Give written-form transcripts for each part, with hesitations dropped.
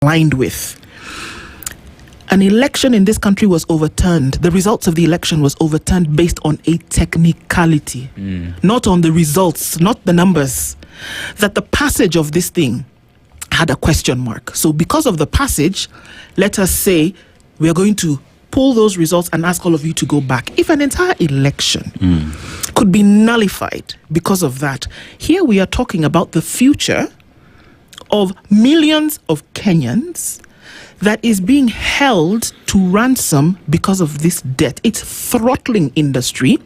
aligned with. An election in this country was overturned. The results of the election was overturned based on a technicality, not on the results, not the numbers. That the passage of this thing had a question mark. So because of the passage, let us say we are going to pull those results and ask all of you to go back. If an entire election could be nullified because of that, here we are talking about the future of millions of Kenyans that is being held to ransom because of this debt. It's throttling industry.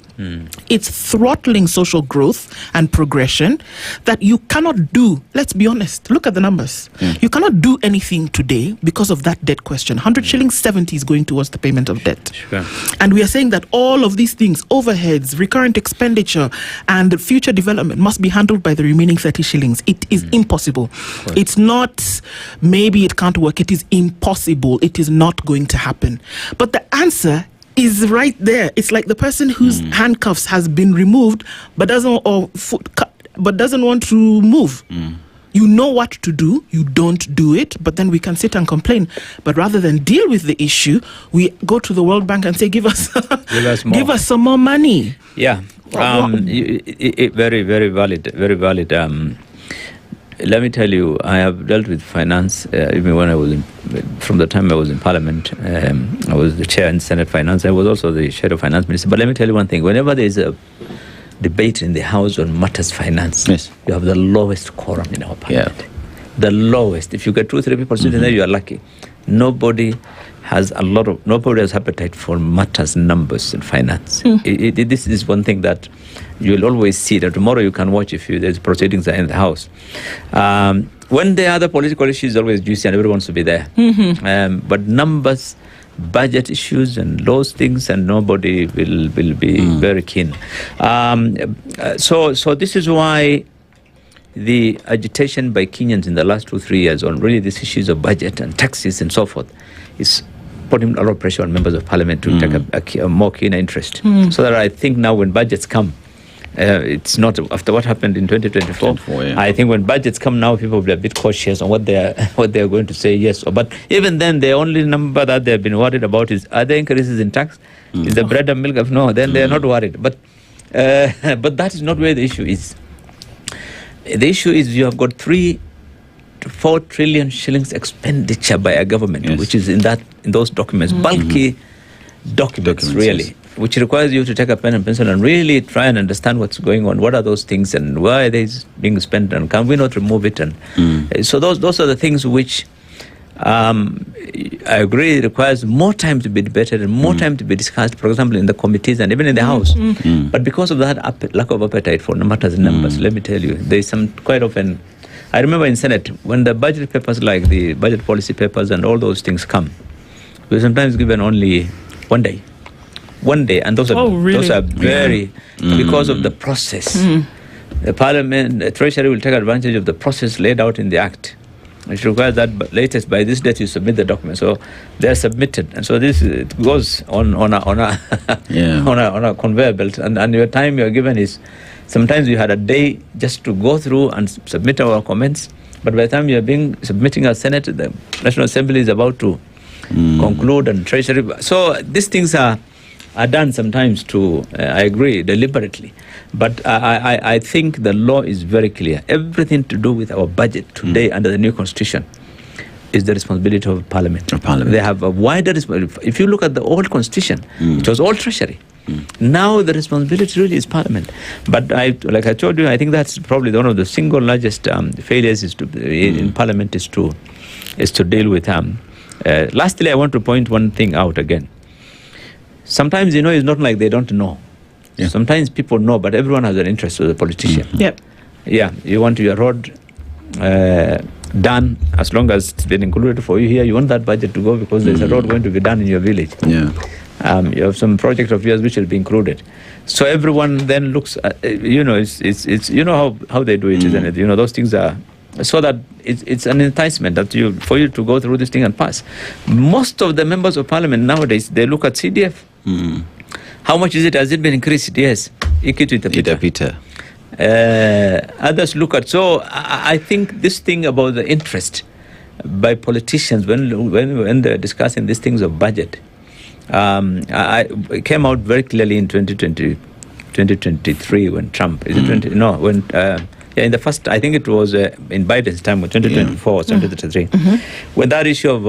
It's throttling social growth and progression that you cannot do. Let's be honest. Look at the numbers. You cannot do anything today because of that debt question. 100 shillings, 70 is going towards the payment of debt. Sure. And we are saying that all of these things, overheads, recurrent expenditure, and the future development must be handled by the remaining 30 shillings. It is impossible. Right. It's not, maybe it can't work. It is impossible. It is not going to happen. But the answer is right there. It's like the person whose handcuffs has been removed but doesn't want to move. You know what to do, you don't do it, but then we can sit and complain. But rather than deal with the issue, we go to the World Bank and say, give us more. Give us some more money. Yeah. Very, very valid. Very valid. Let me tell you, I have dealt with finance even when I was from the time I was in Parliament. I was the chair in Senate Finance. I was also the shadow finance minister. But let me tell you one thing: whenever there is a debate in the House on matters finance, you have the lowest quorum in our Parliament. Yeah. The lowest. If you get 2-3 people sitting there, you are lucky. Nobody has appetite for matters, numbers, and finance. This is one thing that you'll always see. That tomorrow you can watch if there's proceedings are in the House. When there are other political issues, always juicy and everyone wants to be there. But numbers, budget issues, and those things, and nobody will be very keen. So this is why the agitation by Kenyans in the last 2-3 years on really these issues of budget and taxes and so forth is putting a lot of pressure on members of parliament to take a more keen interest. So that I think now when budgets come, it's not after what happened in 2024. I think when budgets come now, people will be a bit cautious on what they're going to say yes or. But even then, the only number that they've been worried about is, are there increases in tax? Is the bread and milk? No, then they're not worried. But that is not where the issue is. The issue is you have got 3 to 4 trillion shillings expenditure by a government, which is in those documents, bulky documents really, which requires you to take a pen and pencil and really try and understand what's going on. What are those things and why are they being spent, and can we not remove it? And so those are the things which I agree requires more time to be debated and more time to be discussed, for example, in the committees and even in the House. But because of that lack of appetite for matters and numbers, let me tell you, there's some quite often. I remember in Senate, when the budget papers like the budget policy papers and all those things come, we sometimes given only 1 day. 1 day, and those are very, because of the process. The Parliament, the Treasury will take advantage of the process laid out in the Act. It requires that latest by this date you submit the document. So they're submitted, and so it goes on a conveyor belt, and your time you're given is. Sometimes you had a day just to go through and submit our comments, but by the time you're submitting our Senate, the National Assembly is about to conclude, and Treasury. So these things are done sometimes I agree, deliberately. But I think the law is very clear. Everything to do with our budget today under the new constitution is the responsibility of Parliament. They have a wider responsibility. If you look at the old constitution, it was all Treasury. Now the responsibility really is Parliament. But like I told you, I think that's probably one of the single largest failures in Parliament is to deal with. Lastly, I want to point one thing out again. Sometimes, it's not like they don't know. Sometimes people know, but everyone has an interest with the politician. You want your road done, as long as it's been included for you here, you want that budget to go because there's a road going to be done in your village. You have some project of yours which will be included. So everyone then looks at, it's how they do it, isn't it? Those things are, so that it's an enticement for you to go through this thing and pass. Most of the members of Parliament nowadays, they look at CDF. How much is it? Has it been increased? Yes. Others look at, so I think this thing about the interest by politicians when they're discussing these things of budget. It came out very clearly in 2023 when Trump, in the first, I think it was in Biden's time, 2024 or 2023, when that issue of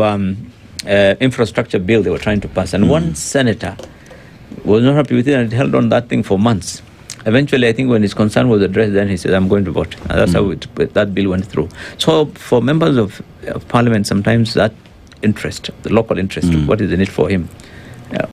infrastructure bill they were trying to pass, and one senator was not happy with it and held on that thing for months. Eventually, I think when his concern was addressed, then he said, I'm going to vote. And that's how that bill went through. So for members of parliament, sometimes that interest, the local interest, what is in it for him,